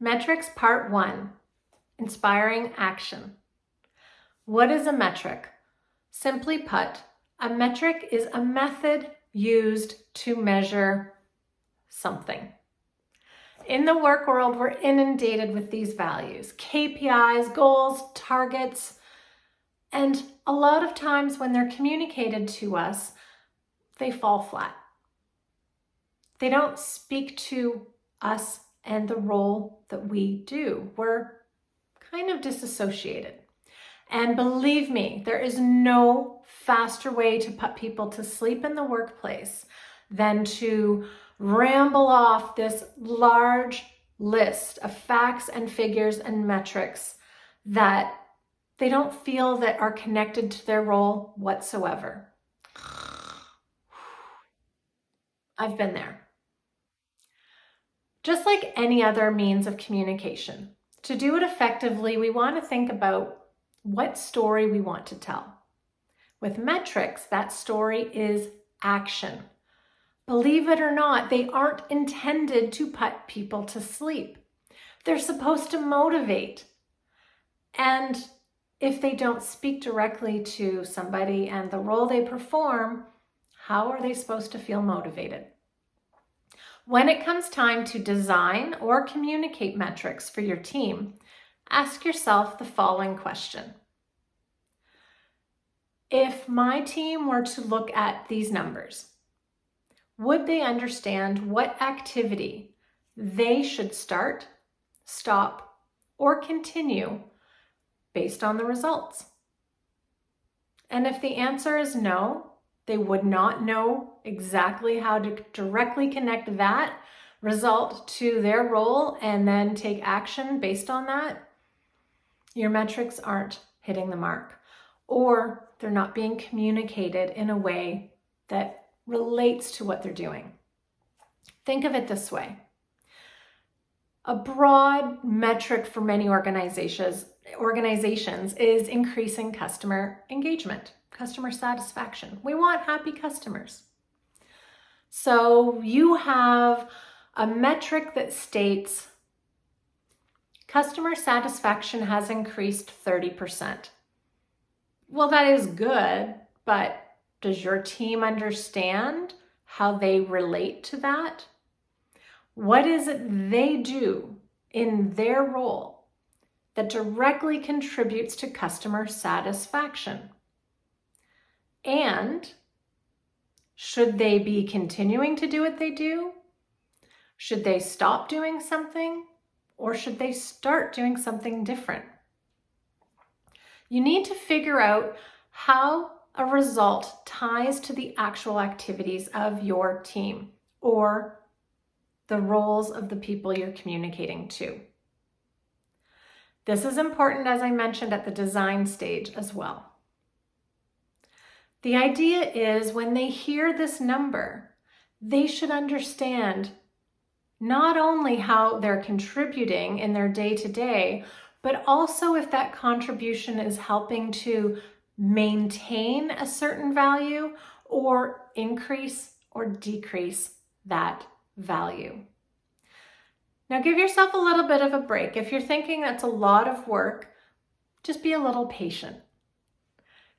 Metrics Part 1, Inspiring Action. What is a metric? Simply put, a metric is a method used to measure something. In the work world, we're inundated with these values, KPIs, goals, targets, and a lot of times when they're communicated to us, they fall flat. They don't speak to us and the role that we do. We're kind of disassociated. And believe me, there is no faster way to put people to sleep in the workplace than to ramble off this large list of facts and figures and metrics that they don't feel that are connected to their role whatsoever. I've been there. Just like any other means of communication, to do it effectively, we want to think about what story we want to tell. With metrics, that story is action. Believe it or not, they aren't intended to put people to sleep. They're supposed to motivate. And if they don't speak directly to somebody and the role they perform, how are they supposed to feel motivated? When it comes time to design or communicate metrics for your team, ask yourself the following question. If my team were to look at these numbers, would they understand what activity they should start, stop, or continue based on the results? And if the answer is no, they would not know exactly how to directly connect that result to their role and then take action based on that, your metrics aren't hitting the mark, or they're not being communicated in a way that relates to what they're doing. Think of it this way. A broad metric for many organizations is increasing customer engagement, customer satisfaction. We want happy customers. So you have a metric that states customer satisfaction has increased 30%. Well, that is good, but does your team understand how they relate to that? What is it they do in their role that directly contributes to customer satisfaction? And should they be continuing to do what they do? Should they stop doing something? Or should they start doing something different? You need to figure out how a result ties to the actual activities of your team or the roles of the people you're communicating to. This is important, as I mentioned, at the design stage as well. The idea is when they hear this number, they should understand not only how they're contributing in their day-to-day, but also if that contribution is helping to maintain a certain value or increase or decrease that value. Now give yourself a little bit of a break. If you're thinking that's a lot of work, just be a little patient.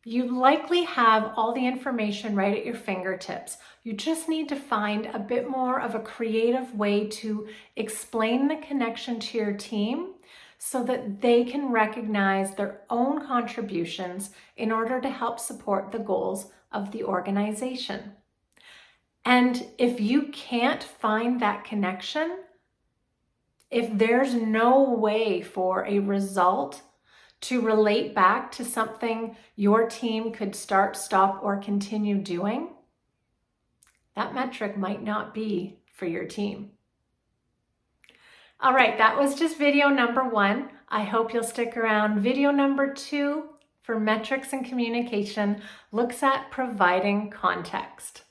You likely have all the information right at your fingertips. You just need to find a bit more of a creative way to explain the connection to your team so that they can recognize their own contributions in order to help support the goals of the organization. And if you can't find that connection, if there's no way for a result to relate back to something your team could start, stop, or continue doing, that metric might not be for your team. All right, that was just video number 1. I hope you'll stick around. Video number 2 for metrics and communication looks at providing context.